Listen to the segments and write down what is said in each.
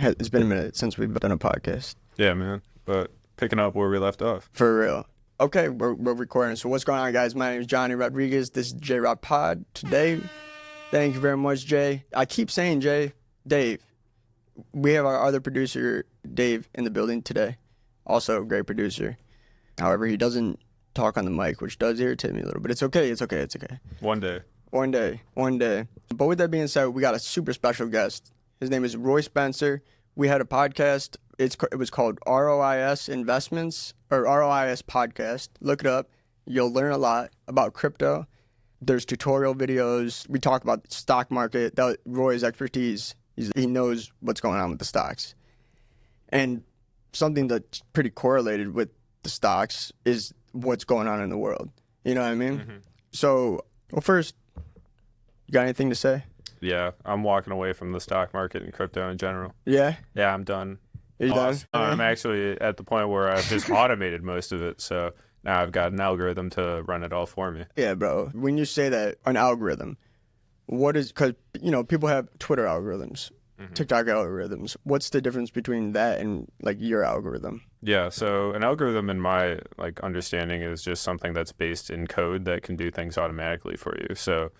It's been a minute since we've done a podcast. Yeah, man. But picking up where we left off. For real. Okay, we're recording. So what's going on, guys? My name is Johnny Rodriguez. This is J-Rock Pod. Today, thank you very much, Jay. I keep saying Jay. Dave. We have our other producer, Dave, in the building today. Also a great producer. However, he doesn't talk on the mic, which does irritate me a little bit. It's okay. One day. One day. But with that being said, we got a super special guest. His name is Roy Spencer. We had a podcast. It was called ROIS Investments or ROIS Podcast. Look it up. You'll learn a lot about crypto. There's tutorial videos. We talk about the stock market. Roy's expertise. He knows what's going on with the stocks. And something that's pretty correlated with the stocks is what's going on in the world. You know what I mean? Mm-hmm. So, well, first, you got anything to say? Yeah, I'm walking away from the stock market and crypto in general. Yeah? Yeah, I'm done. Are you done? I'm actually at the point where I've just automated most of it, so now I've got an algorithm to run it all for me. Yeah, bro. When you say that, an algorithm, what is, because, you know, people have Twitter algorithms, TikTok algorithms. What's the difference between that and, like, your algorithm? Yeah, so an algorithm in my, like, understanding is just something that's based in code that can do things automatically for you. So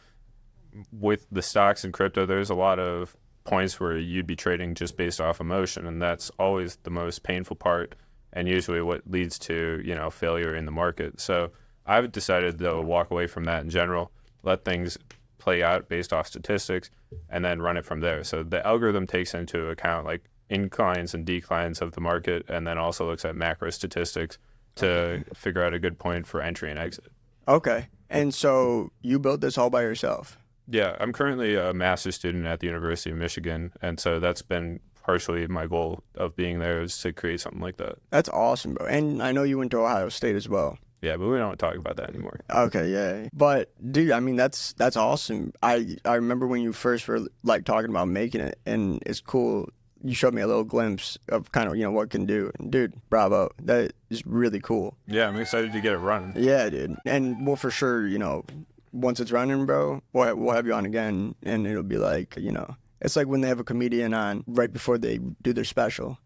with the stocks and crypto, there's a lot of points where you'd be trading just based off emotion, and that's always the most painful part and usually what leads to, you know, failure in the market. So I've decided to walk away from that in general, let things play out based off statistics, and then run it from there. So the algorithm takes into account like inclines and declines of the market, and then also looks at macro statistics to figure out a good point for entry and exit. Okay. And so you built this all by yourself? Yeah, I'm currently a master's student at the University of Michigan, and so that's been partially my goal of being there, is to create something like that. That's awesome, bro. And I know you went to Ohio State as well. Yeah, but we don't talk about that anymore. Okay, yeah. But dude, I mean that's awesome. I remember when you first were like talking about making it, and it's cool. You showed me a little glimpse of kind of, you know, what it can do. And dude, bravo. That is really cool. Yeah, I'm excited to get it running. Yeah, dude. And we'll for sure, you know, once it's running, bro, we'll have you on again, and it'll be like, you know, it's like when they have a comedian on right before they do their special,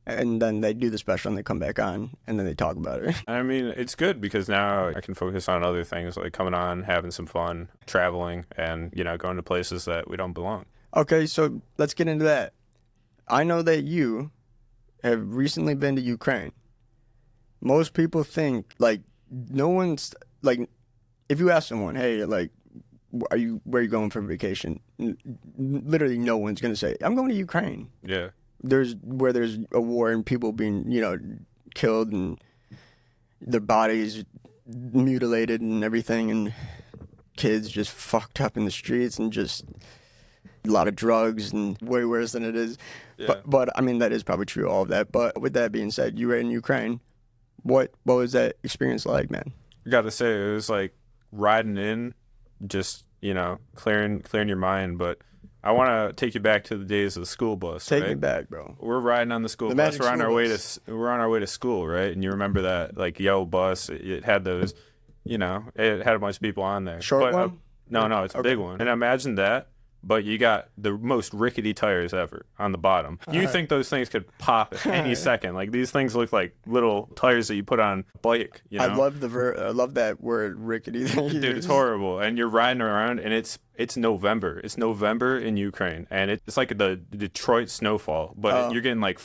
and then they do the special and they come back on, and then they talk about it. I mean, it's good because now I can focus on other things like coming on, having some fun, traveling, and, you know, going to places that we don't belong. Okay, so let's get into that. I know that you have recently been to Ukraine. Most people think, like, no one's, like, if you ask someone, hey, like, where are you going for vacation? Literally no one's going to say, I'm going to Ukraine. Yeah. There's a war and people being, you know, killed and their bodies mutilated and everything, and kids just fucked up in the streets, and just a lot of drugs and way worse than it is. Yeah. But I mean, that is probably true, all of that. But with that being said, you were in Ukraine. What was that experience like, man? I got to say, it was like riding in, just, you know, clearing your mind. But I want to take you back to the days of the school bus. Take me back, bro. We're riding on the school bus. We're on our way to school, right? And you remember that like yellow bus? It had those, you know, it had a bunch of people on there. Short one? No, it's a big one. And imagine that. But you got the most rickety tires ever on the bottom. You think those things could pop at any second. Like, these things look like little tires that you put on a bike, you know? I love that word, rickety. Dude, it's horrible. And you're riding around, and it's November. It's November in Ukraine, and it's like the Detroit snowfall. But you're getting like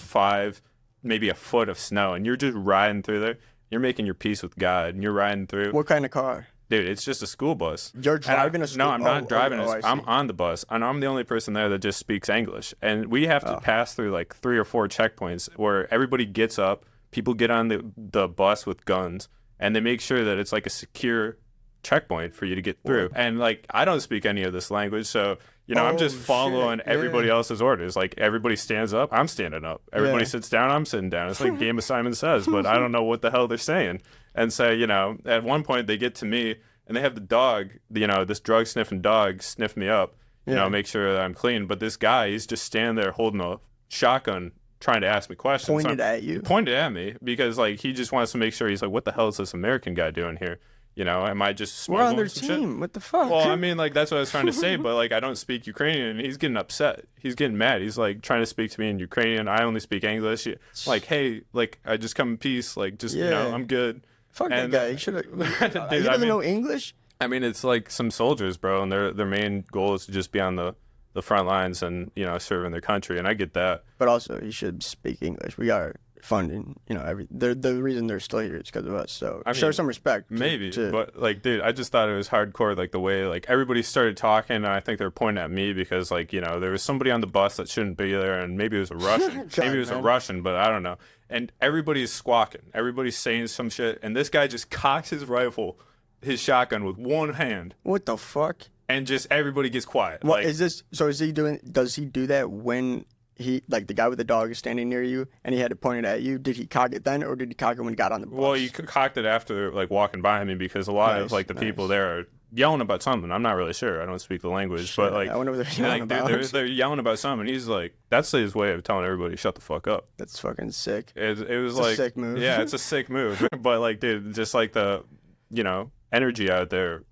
maybe a foot of snow, and you're just riding through there. You're making your peace with God, and you're riding through. What kind of car? Dude, it's just a school bus. You're driving a school bus? No, I'm not driving it. I'm on the bus, and I'm the only person there that just speaks English. And we have to pass through like 3 or 4 checkpoints where everybody gets up, people get on the bus with guns, and they make sure that it's like a secure checkpoint for you to get through. And like, I don't speak any of this language, so, you know, I'm just following everybody else's orders. Like, everybody stands up, I'm standing up. Everybody sits down, I'm sitting down. It's like Game of Simon Says, but I don't know what the hell they're saying. And so, you know, at one point they get to me, and they have the dog, you know, this drug sniffing dog sniff me up, you know, make sure that I'm clean. But this guy, he's just standing there holding a shotgun, trying to ask me questions. Pointed at you? Pointed at me, because like, he just wants to make sure. He's like, what the hell is this American guy doing here? You know, am I just We're on smuggling their some shit? team. What the fuck? Well, I mean, like, that's what I was trying to say, but, like, I don't speak Ukrainian, and he's getting upset. He's getting mad. He's, like, trying to speak to me in Ukrainian. I only speak English. Like, hey, like, I just come in peace. Like, just, you know, I'm good. Fuck that guy. He should have. He Dude, doesn't know English? I mean, it's like some soldiers, bro, and their main goal is to just be on the front lines and, you know, serving their country, and I get that. But also, he should speak English. We got funding, you know, the reason they're still here is because of us. So I show mean, some respect. Maybe, but like, dude, I just thought it was hardcore, like the way like everybody started talking, and I think they were pointing at me because, like, you know, there was somebody on the bus that shouldn't be there, and maybe it was a Russian, maybe it was a Russian, but I don't know. And everybody's squawking, everybody's saying some shit, and this guy just cocks his rifle, his shotgun with one hand. What the fuck? And just everybody gets quiet. What like, is this? So is he doing? Does he do that when he, like, the guy with the dog is standing near you and he had to point it at you? Did he cock it then, or did he cock it when he got on the bus? Well, you cocked it after, like, walking by me, because a lot of, like, the people there are yelling about something. I'm not really sure. I don't speak the language, but, like, I wonder what they're yelling about. They're yelling about something. He's like, that's his way of telling everybody shut the fuck up. That's fucking sick. It was It's like a sick move. Yeah, it's a sick move. But, like, dude, just like the, you know, energy out there,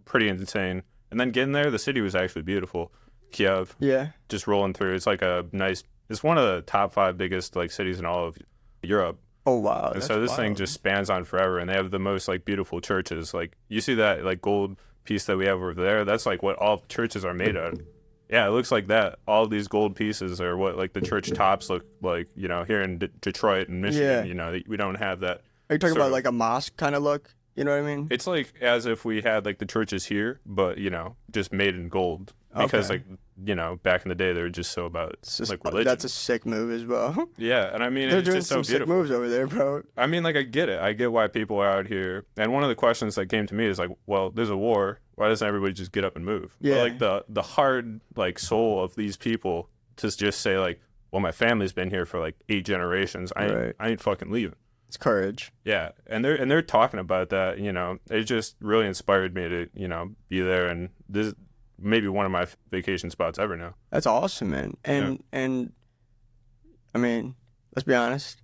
pretty insane. And then getting there, the city was actually beautiful. Kiev. Yeah. Just rolling through. It's like a nice. It's one of the top 5 biggest, like, cities in all of Europe. Oh wow. And so this thing just spans on forever, and they have the most, like, beautiful churches. Like, you see that, like, gold piece that we have over there? That's like what all churches are made out of. Yeah, it looks like that. All of these gold pieces are what, like, the church tops look like. You know, here in Detroit and Michigan. Yeah. You know, we don't have that. Are you talking about like a mosque kind of look? You know what I mean? It's like as if we had, like, the churches here, but, you know, just made in gold. Because, like, you know, back in the day, they were just so about, like, religion. That's a sick move as well. Yeah, and I mean, They're it's doing just so some beautiful. sick moves over there, bro. I mean, like, I get it. I get why people are out here. And one of the questions that came to me is, like, well, there's a war. Why doesn't everybody just get up and move? Yeah. But, like, the hard, like, soul of these people to just say, like, well, my family's been here for, like, 8 generations. I ain't fucking leaving. It's courage. Yeah, and they're talking about that. You know, it just really inspired me to, you know, be there, and this is maybe one of my vacation spots ever now. That's awesome, man. And I mean, let's be honest.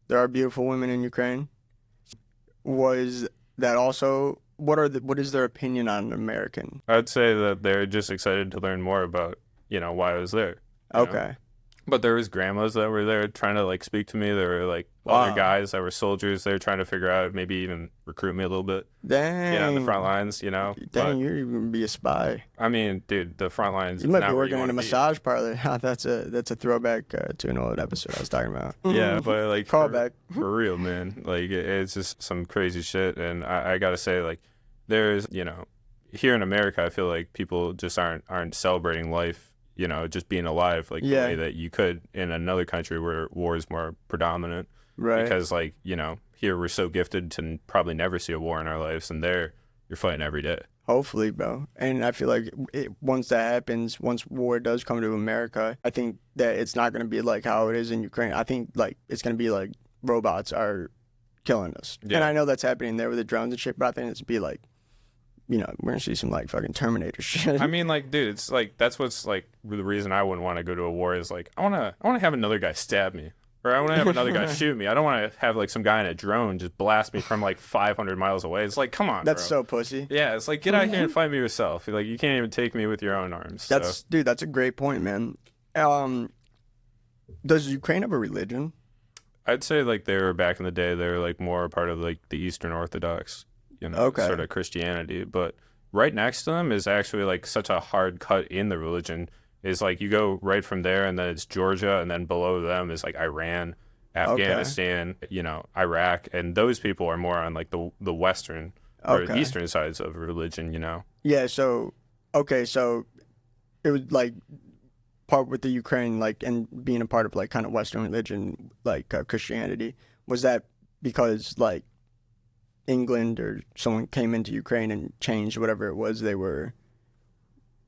There are beautiful women in Ukraine. Was that also what is their opinion on American? I'd say that they're just excited to learn more about, you know, why I was there. Okay. Know? But there was grandmas that were there trying to, like, speak to me. There were, like, other guys that were soldiers. They were trying to figure out, maybe even recruit me a little bit. Dang. Get on the front lines, you know. Dang, you're even be a spy. I mean, dude, the front lines. You might be working in a massage parlor. That's a throwback to an old episode I was talking about. Yeah, but, like, callback for real, man. Like, it's just some crazy shit. And I gotta say, like, there's, you know, here in America, I feel like people just aren't celebrating life. You know, just being alive, like, the way that you could in another country where war is more predominant. Right. Because, like, you know, here we're so gifted to probably never see a war in our lives, and there you're fighting every day. Hopefully, bro. And I feel like once that happens, once war does come to America, I think that it's not going to be like how it is in Ukraine. I think, like, it's going to be like robots are killing us. Yeah. And I know that's happening there with the drones and shit, but I think it's be like, you know, we're gonna see some, like, fucking Terminator shit. I mean, like, dude, it's like that's what's, like, the reason I wouldn't want to go to a war is, like, I wanna have another guy stab me, or I want to have another guy shoot me. I don't want to have, like, some guy in a drone just blast me from, like, 500 miles away. It's like, come on, that's bro. so pussy. Yeah, it's like, get out here and fight me yourself. Like, you can't even take me with your own arms. Dude, that's a great point, man. Does Ukraine have a religion? I'd say, like, they were back in the day. They were, like, more a part of, like, the Eastern Orthodox, you know, sort of Christianity. But right next to them is actually, like, such a hard cut in the religion. Is, like, you go right from there, and then it's Georgia, and then below them is, like, Iran, Afghanistan, you know, Iraq, and those people are more on, like, the Western or Eastern sides of religion, you know. Yeah. So it was, like, part with the Ukraine, like, and being a part of, like, kind of Western religion, like, Christianity. Was that because, like, England or someone came into Ukraine and changed whatever it was they were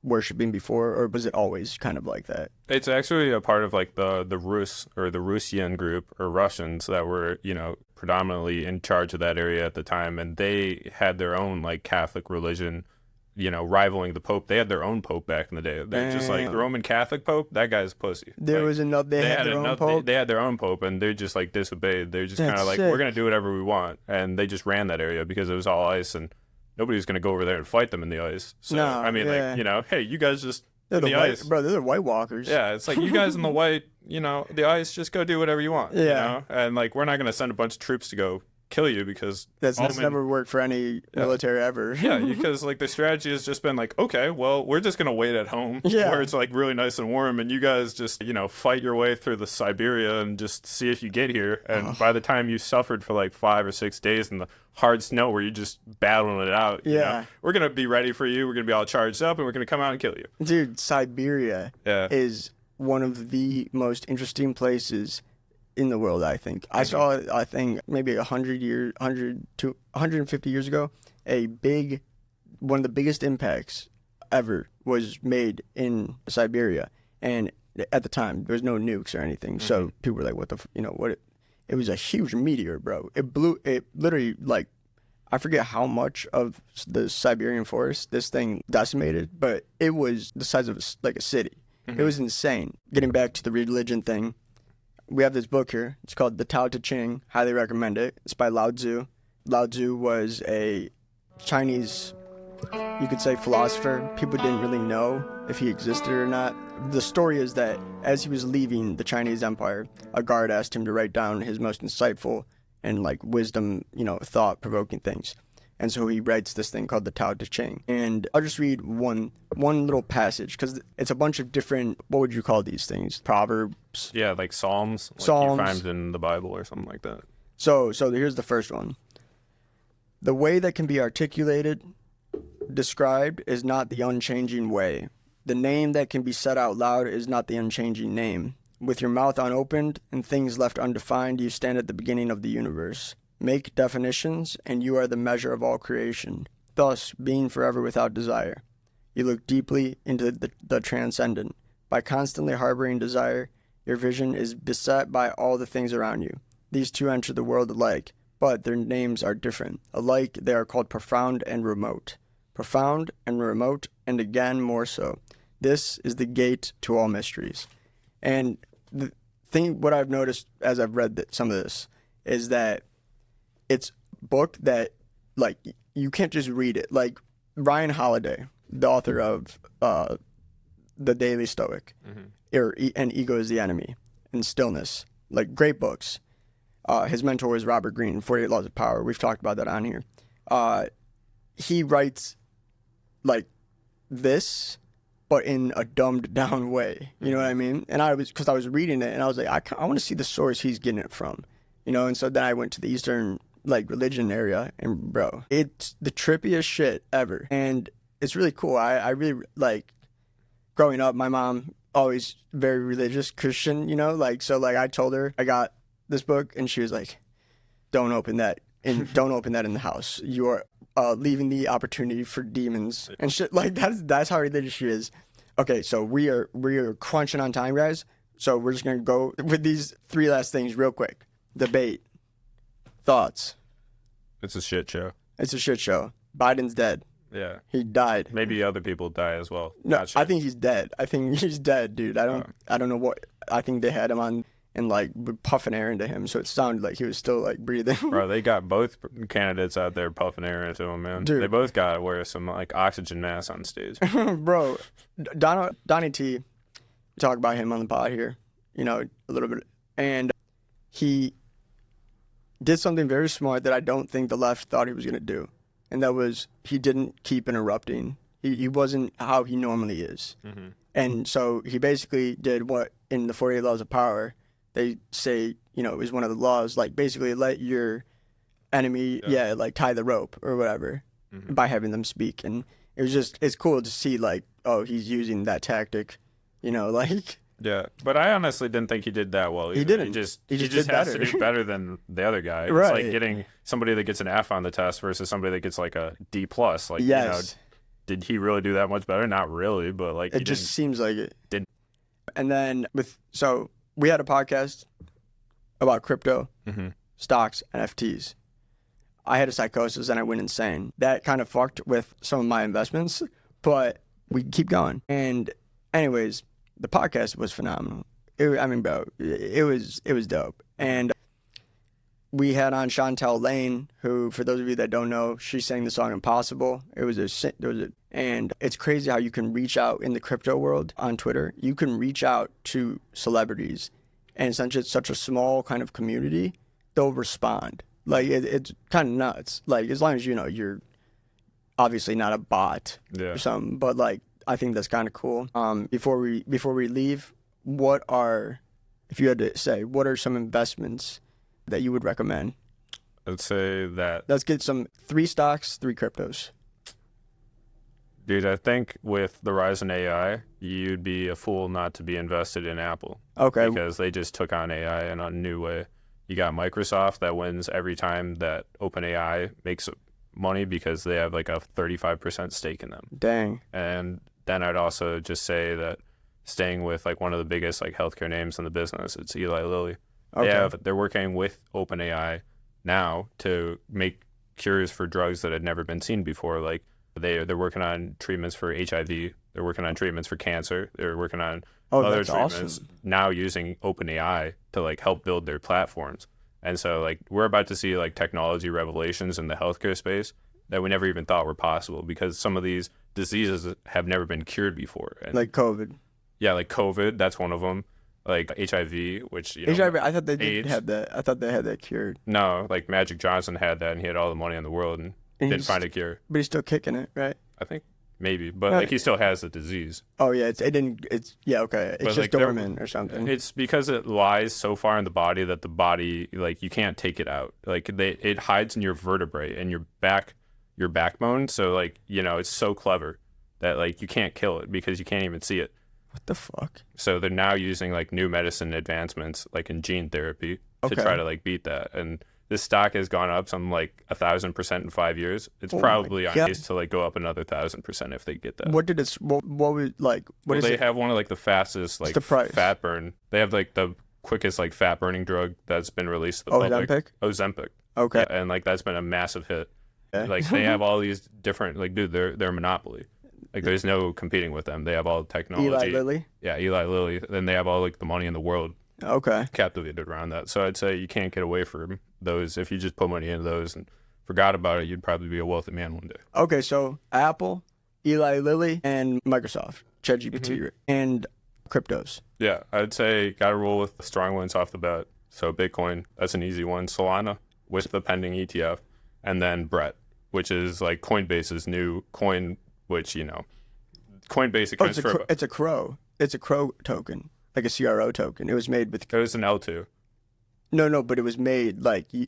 worshiping before, or was it always kind of like that? It's actually a part of, like, the Rus or the Russian group or Russians that were, you know, predominantly in charge of that area at the time, and they had their own, like, Catholic religion, you know, rivaling the Pope. They had their own Pope back in the day. They're just like the Roman Catholic Pope. That guy's pussy. There was another. They had their own Pope. They had their own Pope, and they just, like, disobeyed. They're just kind of like, we're gonna do whatever we want, and they just ran that area because it was all ice, and nobody's going to go over there and fight them in the ice. So, No, I mean, yeah. like, you know, hey, you guys just, They're in the white, ice. bro. They're the White Walkers. Yeah, it's like, you guys in the white, you know, the ice, just go do whatever you want. Yeah. You know? And, like, we're not going to send a bunch of troops to go kill you because That's never worked for any military ever. yeah, because like the strategy has just been like, okay, well, we're just gonna wait at home where it's like really nice and warm, and you guys just, you know, fight your way through the Siberia and just see if you get here. And by the time you suffered for like 5 or 6 days in the hard snow where you're just battling it out, you know, we're gonna be ready for you. We're gonna be all charged up, and we're gonna come out and kill you. Dude, Siberia is one of the most interesting places in the world, I think. I saw it, I think, maybe 100 to 150 years ago. One of the biggest impacts ever was made in Siberia. And at the time, there was no nukes or anything. So people were like, what the, it was a huge meteor, bro. It literally, like, I forget how much of the Siberian forest this thing decimated, but it was the size of a city. It was insane. Getting back to the religion thing, we have this book here. It's called The Tao Te Ching. Highly recommend it. It's by Lao Tzu. Lao Tzu was a Chinese, you could say, philosopher. People didn't really know if he existed or not. The story is that as he was leaving the Chinese Empire, a guard asked him to write down his most insightful and like wisdom, thought-provoking things. And so he writes this thing called the Tao Te Ching. And I'll just read one little passage because it's a bunch of different, what would you call these things? Proverbs? Yeah, like Psalms. Like Psalms. you find in the Bible or something like that. So here's the first one. The way that can be articulated, described, is not the unchanging way. The name that can be said out loud is not the unchanging name. With your mouth unopened and things left undefined, you stand at the beginning of the universe. Make definitions, and you are the measure of all creation, thus being forever without desire. You look deeply into the transcendent. By constantly harboring desire, your vision is beset by all the things around you. These two enter the world alike, but their names are different. Alike, they are called profound and remote. Profound and remote, and again more so. This is the gate to all mysteries. And the thing, what I've noticed as I've read some of this, is that it's a book that, like, you can't just read it. Like, Ryan Holiday, the author of The Daily Stoic, and Ego is the Enemy, and Stillness, like, great books. His mentor is Robert Greene, 48 Laws of Power. We've talked about that on here. He writes, like, this, but in a dumbed down way. You know what I mean? And because I was reading it, and I was like, I want to see the source he's getting it from. And so then I went to the Eastern, like, religion area, and bro, it's the trippiest shit ever. And it's really cool. I really, like, growing up, my mom always very religious Christian, so I told her I got this book, and she was like, don't open that in the house. You are leaving the opportunity for demons and shit. Like, that's how religious she is. Okay, so we are crunching on time, guys. So we're just gonna go with these 3 last things real quick. Debate. Thoughts. It's a shit show. It's a shit show. Biden's dead. Yeah. He died. Maybe other people die as well. No, sure. I think he's dead. I think he's dead, dude. I don't know what. I think they had him on and, like, puffing air into him, so it sounded like he was still, like, breathing. Bro, they got both candidates out there puffing air into him, man. Dude. They both got to wear some, like, oxygen masks on stage. Bro, Donnie T, we talk about him on the pod here, a little bit, and he did something very smart that I don't think the left thought he was going to do, and that was he didn't keep interrupting. He wasn't how he normally is. And so he basically did what in the 48 Laws of Power they say, is one of the laws, like, basically let your enemy, like, tie the rope or whatever by having them speak. And it's cool to see, like, oh, he's using that tactic, like. Yeah, but I honestly didn't think he did that well either. He didn't. He just has to do better than the other guy. Right. It's like getting somebody that gets an F on the test versus somebody that gets, like, a D+. Like, yes. Did he really do that much better? Not really, but, like, it just seems like it. Didn't. And then we had a podcast about crypto, stocks, NFTs. I had a psychosis and I went insane. That kind of fucked with some of my investments, but we keep going. And anyways, the podcast was phenomenal. It was dope. And we had on Chantelle Lane, who, for those of you that don't know, she sang the song Impossible. And it's crazy how you can reach out in the crypto world on Twitter. You can reach out to celebrities, and since it's such a small kind of community, they'll respond. Like, it's kind of nuts. Like, as long as, you're obviously not a bot or something, but like, I think that's kind of cool. Before we leave, if you had to say, what are some investments that you would recommend? I'd say that. Let's get 3 stocks, 3 cryptos. Dude, I think with the rise in AI, you'd be a fool not to be invested in Apple. Okay. Because they just took on AI in a new way. You got Microsoft that wins every time that OpenAI makes money because they have like a 35% stake in them. Dang. And then I'd also just say that staying with like one of the biggest like healthcare names in the business, it's Eli Lilly. Okay. They're working with OpenAI now to make cures for drugs that had never been seen before. Like they're working on treatments for HIV. They're working on treatments for cancer. They're working on other treatments now using OpenAI to like help build their platforms. And so like we're about to see like technology revelations in the healthcare space that we never even thought were possible because some of these diseases have never been cured before. And, like COVID. Yeah, like COVID, that's one of them. Like HIV, which HIV, I thought they did have that. I thought they had that cured. No, like Magic Johnson had that, and he had all the money in the world and didn't find a cure. But he's still kicking it, right? I think maybe, but like he still has the disease. Oh yeah, it's just dormant or something. It's because it lies so far in the body that the body like you can't take it out. Like it hides in your vertebrae and your backbone. So like it's so clever that like you can't kill it because you can't even see it. What the fuck? So they're now using like new medicine advancements like in gene therapy to try to like beat that. And this stock has gone up some like 1,000% in 5 years. It's probably on pace to like go up another 1,000% if they get that. What did it? What was like? What is they it? have one of like the fastest like fat burn. They have like the quickest like fat burning drug that's been released to the public. Ozempic. Okay. Yeah, and like that's been a massive hit. Okay. Like they have all these different like dude, they're a monopoly. Like there's no competing with them. They have all the technology. Eli Lilly? Yeah, Eli Lilly. Then they have all like the money in the world. Okay. Captivated around that. So I'd say you can't get away from those. If you just put money into those and forgot about it, you'd probably be a wealthy man one day. Okay, so Apple, Eli Lilly, and Microsoft, ChatGPT, and cryptos. Yeah, I'd say got to roll with the strong ones off the bat. So Bitcoin, that's an easy one. Solana with the pending ETF, and then Brett, which is like Coinbase's new coin. Which Coinbase accounts for. It's a Crow. It's a Crow token, like a CRO token. It was made with. It was an L2. No, but it was made like how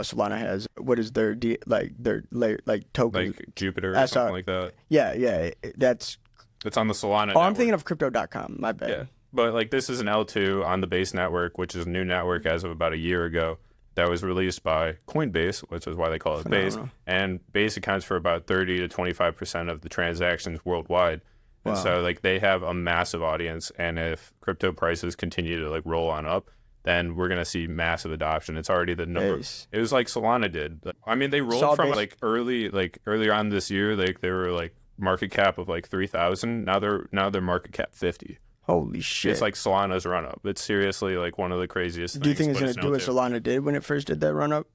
Solana has. What is their layer token? Like Jupiter or something like that. Yeah, that's. It's on the Solana. Oh, I'm thinking of Crypto.com. My bad. Yeah, but like this is an L2 on the Base network, which is a new network as of about a year ago. That was released by Coinbase, which is why they call it Base. And Base accounts for about 30 to 25% of the transactions worldwide. Wow. And so like they have a massive audience. And if crypto prices continue to like roll on up, then we're going to see massive adoption. It's already the number. Base. It was like Solana did. I mean, they rolled from earlier on this year, like they were like market cap of like 3,000. Now they're market cap 50. Holy shit. It's like Solana's run up. It's seriously like one of the craziest things. Do you think it's going to do what Solana did when it first did that run up?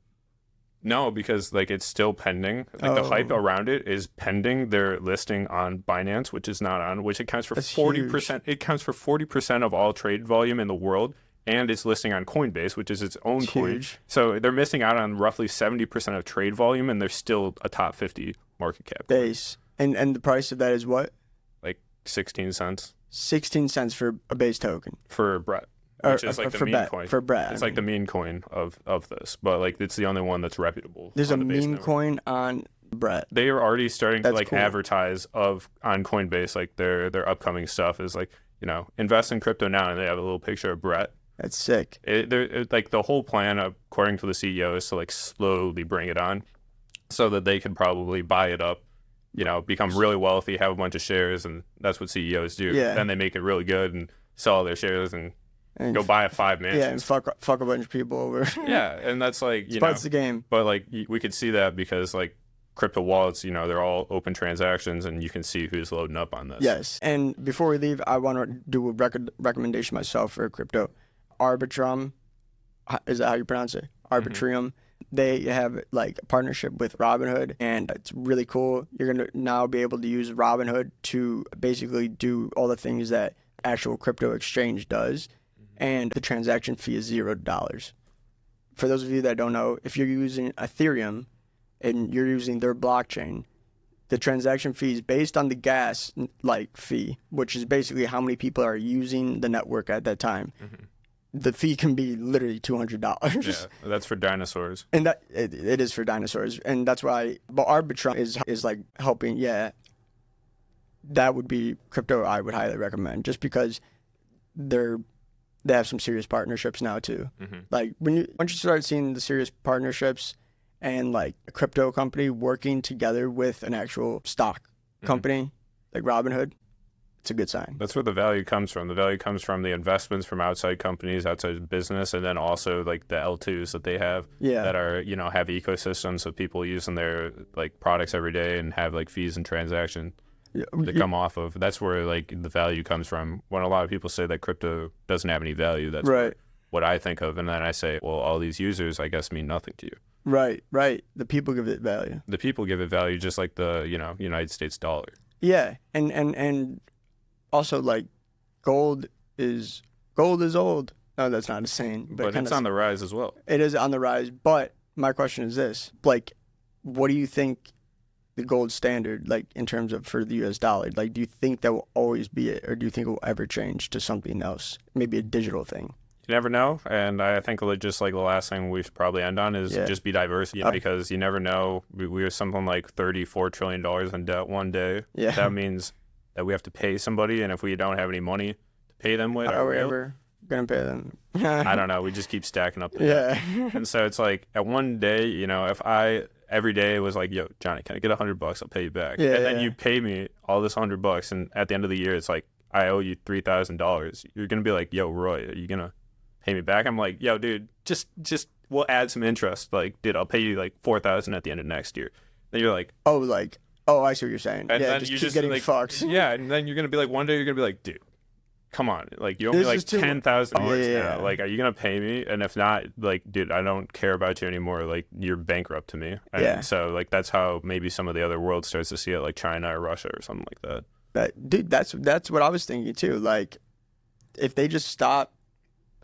No, because like it's still pending. Like the hype around it is pending their listing on Binance, which is not on, which accounts for 40%. It accounts for 40% of all trade volume in the world, and it's listing on Coinbase, which is its own coin. Huge. So they're missing out on roughly 70% of trade volume, and they're still a top 50 market cap. Base. And the price of that is what? Like 16 cents. 16 cents for a Base token. For Brett. Which is like the meme coin. For Brett. It's like the meme coin of this. But like it's the only one that's reputable. There's a meme coin on Brett. They are already starting to like advertise on Coinbase like their upcoming stuff is like, invest in crypto now, and they have a little picture of Brett. That's sick. Like the whole plan, according to the CEO, is to like slowly bring it on so that they can probably buy it up. Become really wealthy, have a bunch of shares, and that's what CEOs do. Yeah. Then they make it really good and sell all their shares and go buy 5 mansions. Yeah, and fuck a bunch of people over. Yeah, and that's like, It's the game. But like we could see that because like crypto wallets, they're all open transactions and you can see who's loading up on this. Yes, and before we leave, I want to do a recommendation myself for crypto. Arbitrum, is that how you pronounce it? Arbitrium. They have like a partnership with Robinhood, and it's really cool. You're going to now be able to use Robinhood to basically do all the things that actual crypto exchange does, and the transaction fee is $0. For those of you that don't know, if you're using Ethereum and you're using their blockchain, the transaction fee is based on the gas like fee, which is basically how many people are using the network at that time. The fee can be literally $200. Yeah, that's for dinosaurs. And that it is for dinosaurs, and that's why. But Arbitrum is like helping. Yeah, that would be crypto I would highly recommend, just because they have some serious partnerships now too. Like once you start seeing the serious partnerships and like a crypto company working together with an actual stock company like Robinhood, it's a good sign. That's where the value comes from. The value comes from the investments from outside companies, outside business, and then also like the L2s that they have that are, you know, have ecosystems of people using their like products every day and have like fees and transactions that come off of. That's where like the value comes from. When a lot of people say that crypto doesn't have any value, that's what I think of. And then I say, well, all these users, I guess, mean nothing to you. Right. The people give it value. The people give it value, just like the, you know, United States dollar. Yeah, and also, like, gold is old. No, that's not a saying. But it's on the rise as well. It is on the rise. But my question is this. Like, what do you think the gold standard, like, in terms of for the U.S. dollar? Like, do you think that will always be it? Or do you think it will ever change to something else? Maybe a digital thing? You never know. And I think just like the last thing we should probably end on is just be diverse. Because you never know. We have something like $34 trillion in debt one day. Yeah. That means that we have to pay somebody, and if we don't have any money to pay them with, are we ever gonna pay them? I don't know. We just keep stacking up the debt. And so it's like at one day, you know, if I every day was like, yo, Johnny, can I get $100? I'll pay you back. And then you pay me all this $100, and at the end of the year, it's like I owe you $3,000. You're gonna be like, yo, Roy, are you gonna pay me back? I'm like, yo, dude, just we'll add some interest. Like, dude, I'll pay you like $4,000 at the end of next year. Then you're like, oh, I see what you're saying. And yeah, then just you keep just getting like, fucked. Yeah, and then you're gonna be like, one day you're gonna be like, dude, come on, like you owe me like $10,000 now. Like, are you gonna pay me? And if not, like, dude, I don't care about you anymore. Like, you're bankrupt to me. And so like that's how maybe some of the other world starts to see it, like China or Russia or something like that. Dude, that's what I was thinking too. Like, if they just stop.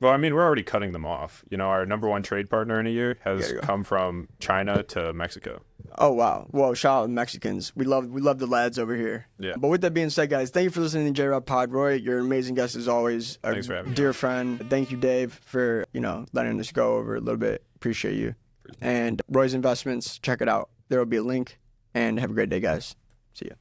Well, I mean, we're already cutting them off. You know, our number one trade partner in a year has come from China to Mexico. Oh, wow. Well, shout out to Mexicans. We love the lads over here. Yeah. But with that being said, guys, thank you for listening to J-Rob Pod. Roy, you're an amazing guest as always. Thanks for having me. Dear friend. Thank you, Dave, for, you know, letting us go over a little bit. Appreciate you. And Roy's Investments, check it out. There will be a link. And have a great day, guys. See ya.